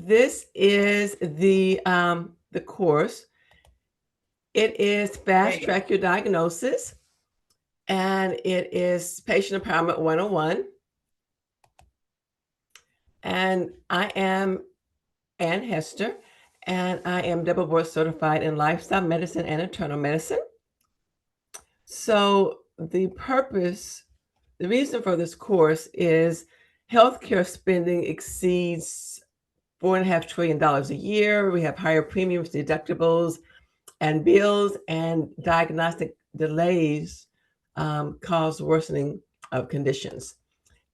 this is the course. It is Fast Track Your Diagnosis, and it is Patient Empowerment 101. And I am Hester, and I am double board certified in lifestyle medicine and internal medicine. So the reason for this course is healthcare spending exceeds $4.5 trillion a year. We have higher premiums, deductibles, and bills, and diagnostic delays cause worsening of conditions.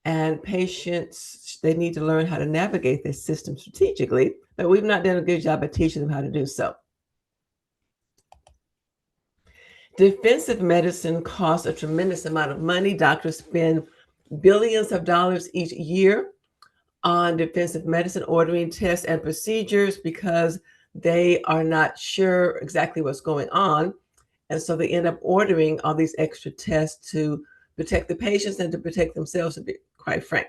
And patients, they need to learn how to navigate this system strategically, but we've not done a good job of teaching them how to do so. Defensive medicine costs a tremendous amount of money. Doctors spend billions of dollars each year on defensive medicine, ordering tests and procedures because they are not sure exactly what's going on. And so they end up ordering all these extra tests to protect the patients and to protect themselves, to be quite frank.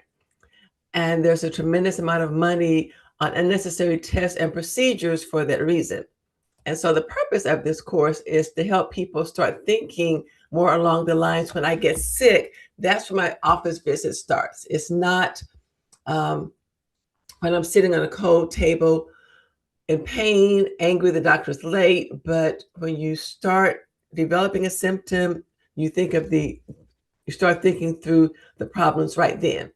And there's a tremendous amount of money on unnecessary tests and procedures for that reason. And so the purpose of this course is to help people start thinking more along the lines, when I get sick, that's when my office visit starts. It's not when I'm sitting on a cold table in pain, angry the doctor's late, but when you start developing a symptom, you start thinking through the problems right then.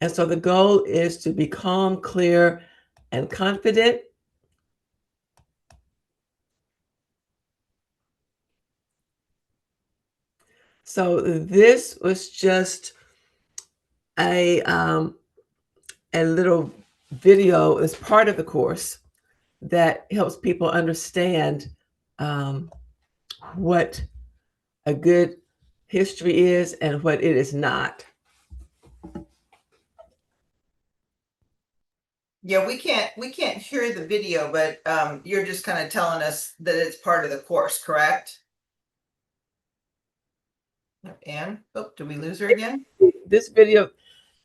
And so the goal is to be calm, clear, and confident. So this was just a little video as part of the course that helps people understand what a good history is and what it is not. Yeah, we can't hear the video, but you're just kind of telling us that it's part of the course, correct? Anne, oh, did we lose her again?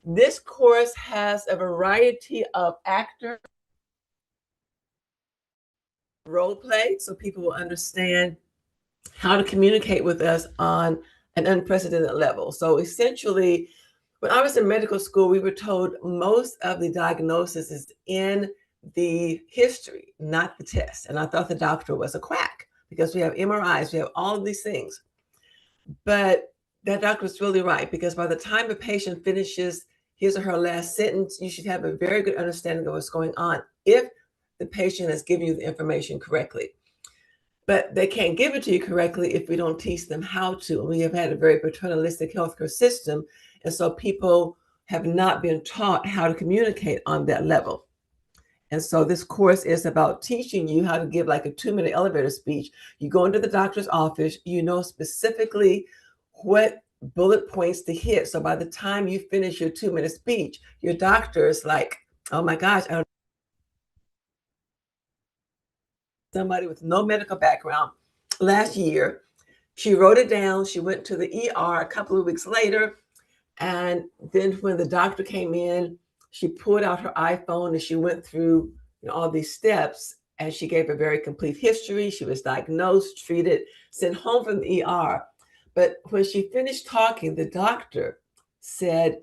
This course has a variety of actor role play, so people will understand how to communicate with us on an unprecedented level. So essentially, when I was in medical school, we were told most of the diagnosis is in the history, not the test. And I thought the doctor was a quack because we have MRIs, we have all of these things. But that doctor was really right, because by the time a patient finishes his or her last sentence, you should have a very good understanding of what's going on if the patient has given you the information correctly. But they can't give it to you correctly if we don't teach them how to. We have had a very paternalistic healthcare system, and so people have not been taught how to communicate on that level. And so this course is about teaching you how to give like a 2-minute elevator speech. You go into the doctor's office, you know specifically what bullet points to hit. So by the time you finish your 2-minute speech, your doctor is like, oh my gosh, I don't. Somebody with no medical background last year. She wrote it down. She went to the ER a couple of weeks later. And then when the doctor came in, she pulled out her iPhone and she went through all these steps, and she gave a very complete history. She was diagnosed, treated, sent home from the ER. But when she finished talking, the doctor said,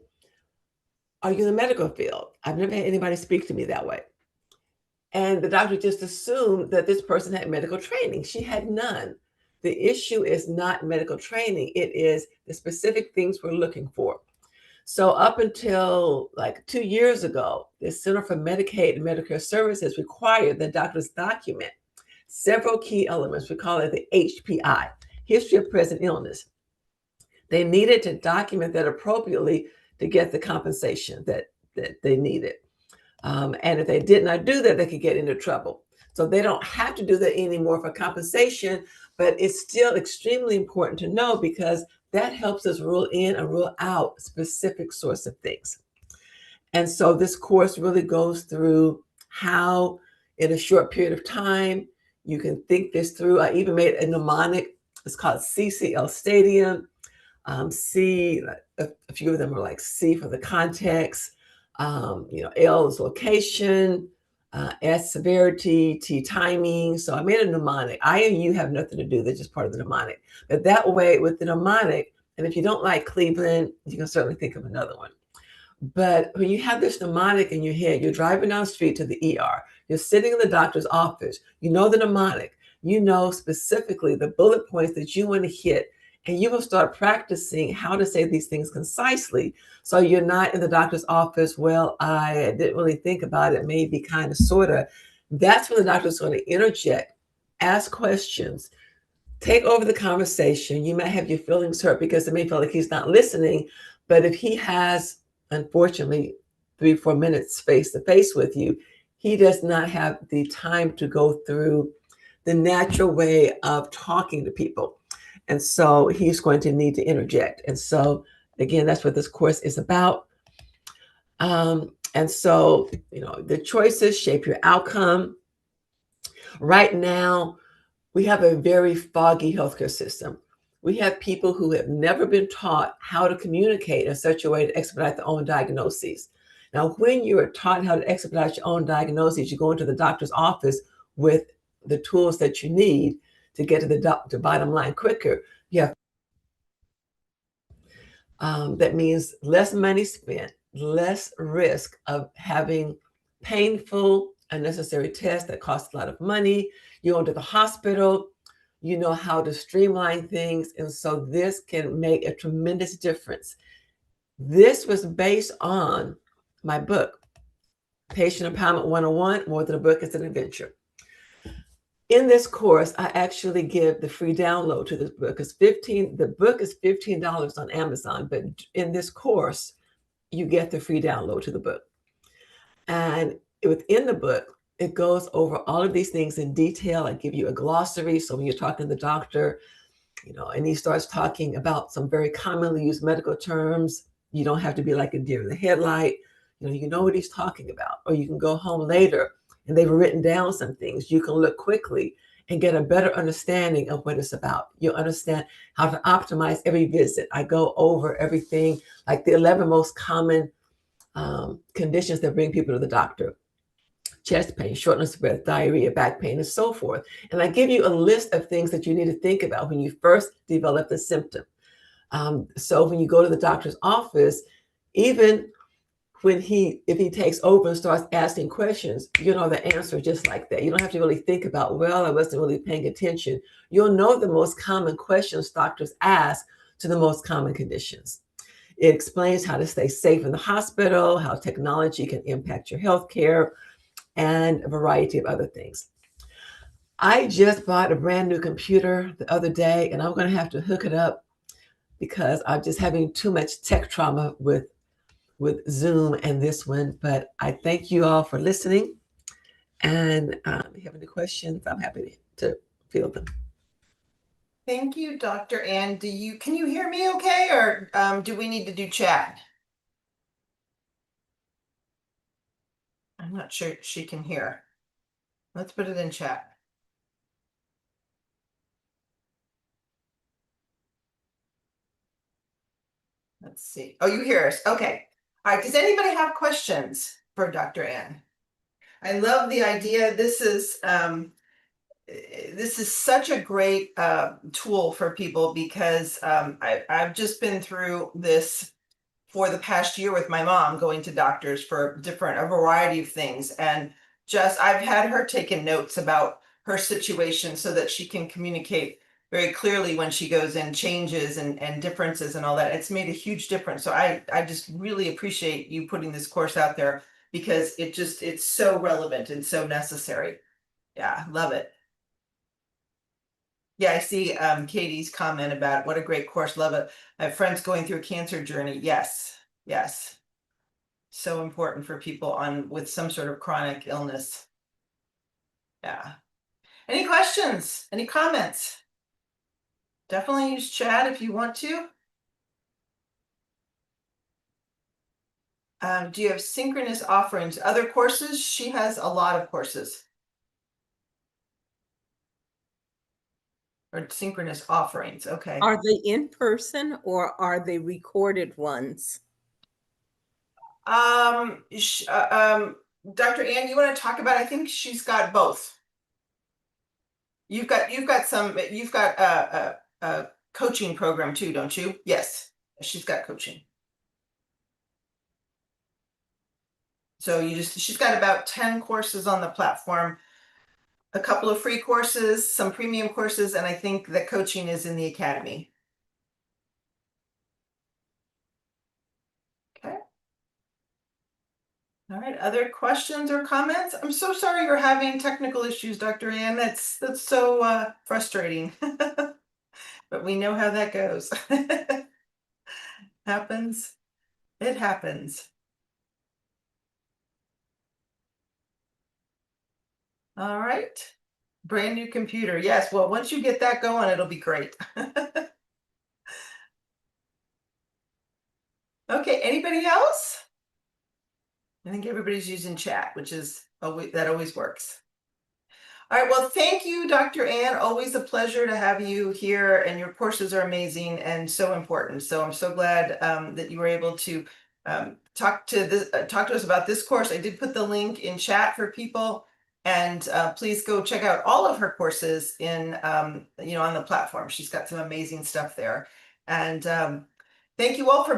are you in the medical field? I've never had anybody speak to me that way. And the doctor just assumed that this person had medical training. She had none. The issue is not medical training. It is the specific things we're looking for. So up until like 2 years ago, the Center for Medicaid and Medicare Services required that doctors document several key elements. We call it the HPI, history of present illness. They needed to document that appropriately to get the compensation that they needed. And if they did not do that, they could get into trouble. So they don't have to do that anymore for compensation, but it's still extremely important to know, because that helps us rule in and rule out specific sorts of things. And so this course really goes through how, in a short period of time, you can think this through. I even made a mnemonic. It's called CCL Stadium. C, a few of them are like C for the context. L is location, S severity, T timing. So I made a mnemonic. I and U have nothing to do. They're just part of the mnemonic. But that way, with the mnemonic, and if you don't like Cleveland, you can certainly think of another one. But when you have this mnemonic in your head, you're driving down the street to the ER, you're sitting in the doctor's office, you know the mnemonic, you know specifically the bullet points that you want to hit, and you will start practicing how to say these things concisely. So you're not in the doctor's office, well, I didn't really think about it, maybe kind of, sort of. That's when the doctor's going to interject, ask questions, take over the conversation. You might have your feelings hurt because it may feel like he's not listening. But if he has, unfortunately, 3-4 minutes face to face with you, he does not have the time to go through the natural way of talking to people. And so he's going to need to interject. And so, again, that's what this course is about. And so, the choices shape your outcome. Right now, we have a very foggy healthcare system. We have people who have never been taught how to communicate in such a way to expedite their own diagnoses. Now, when you are taught how to expedite your own diagnoses, you go into the doctor's office with the tools that you need to get to the bottom line quicker. You have that means less money spent, less risk of having painful, unnecessary tests that cost a lot of money. You go to the hospital, you know how to streamline things. And so this can make a tremendous difference. This was based on my book, Patient Empowerment 101, More Than a Book, It's an Adventure. In this course, I actually give the free download to this book. The book is $15 on Amazon, but in this course, you get the free download to the book. And within the book, it goes over all of these things in detail. I give you a glossary. So when you're talking to the doctor, and he starts talking about some very commonly used medical terms, you don't have to be like a deer in the headlight. You know what he's talking about. Or you can go home later and they've written down some things. You can look quickly and get a better understanding of what it's about. You'll understand how to optimize every visit. I go over everything, like the 11 most common conditions that bring people to the doctor: chest pain, shortness of breath, diarrhea, back pain, and so forth. And I give you a list of things that you need to think about when you first develop the symptom. So when you go to the doctor's office, even if he takes over and starts asking questions, you know the answer just like that. You don't have to really think about, well, I wasn't really paying attention. You'll know the most common questions doctors ask to the most common conditions. It explains how to stay safe in the hospital, how technology can impact your healthcare, and a variety of other things. I just bought a brand new computer the other day, and I'm going to have to hook it up because I'm just having too much tech trauma with Zoom and this one. But I thank you all for listening. And if you have any questions, I'm happy to field them. Thank you, Dr. Ann. Can you hear me okay, or do we need to do chat? I'm not sure she can hear. Let's put it in chat. Let's see. Oh, you hear us. Okay. All right. Does anybody have questions for Dr. Ann? I love the idea. This is such a great tool for people because I've just been through this for the past year with my mom, going to doctors for a variety of things. And I've had her taking notes about her situation so that she can communicate very clearly when she goes in, changes and differences and all that. It's made a huge difference. So I just really appreciate you putting this course out there because it's so relevant and so necessary. Yeah, love it. Yeah, I see Katie's comment about what a great course. Love it. I have friends going through a cancer journey. Yes, yes. So important for people with some sort of chronic illness. Yeah. Any questions? Any comments? Definitely use chat if you want to. Do you have synchronous offerings? Other courses? She has a lot of courses. Or synchronous offerings. Okay. Are they in person or are they recorded ones? Dr. Ann, you want to talk about, I think she's got both. You've got a coaching program too, don't you? Yes, she's got coaching. So she's got about 10 courses on the platform, a couple of free courses, some premium courses, and I think the coaching is in the academy. Okay. All right, other questions or comments? I'm so sorry you're having technical issues, Dr. Ann. That's so frustrating. But we know how that goes. Happens. It happens. All right. Brand new computer. Yes, well, once you get that going, it'll be great. Okay, anybody else? I think everybody's using chat, which is that always works. All right, well, thank you, Dr. Ann. Always a pleasure to have you here, and your courses are amazing and so important. So I'm so glad that you were able to talk to us about this course. I did put the link in chat for people, and please go check out all of her courses in on the platform. She's got some amazing stuff there, and thank you all for